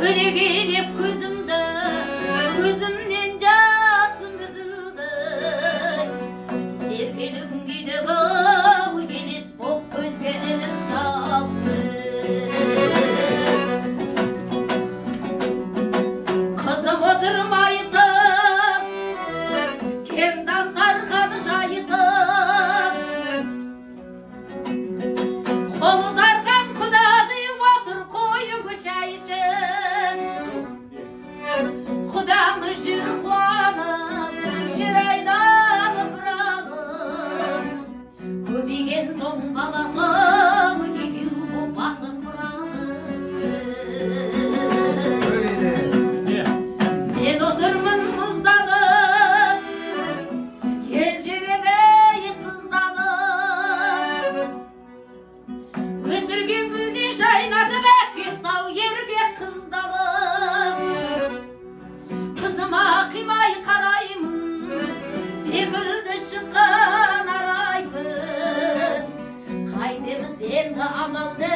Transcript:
Өлегенеп көзімді, көзімнен жасым үзілді. Еркелігің күйдегі келес боп көзге іліп талды. Қызым отырмайсың, кең дастархан жайысың. Қол ұзарған құдағи отыр қойып шай ішіп. Құдамыз жүр қуанып, шыр айналып бұралып. Көбейген соң баласым екеу боп басы құралып. Мен отырмын мұзданып, ел жеребей сызданып. Өсірген гүлдей жайнатып әкпек тау еркек қызданып. Қызыма қимай қараймын, секілді шыққан араймын. Қайтеміз енді амалды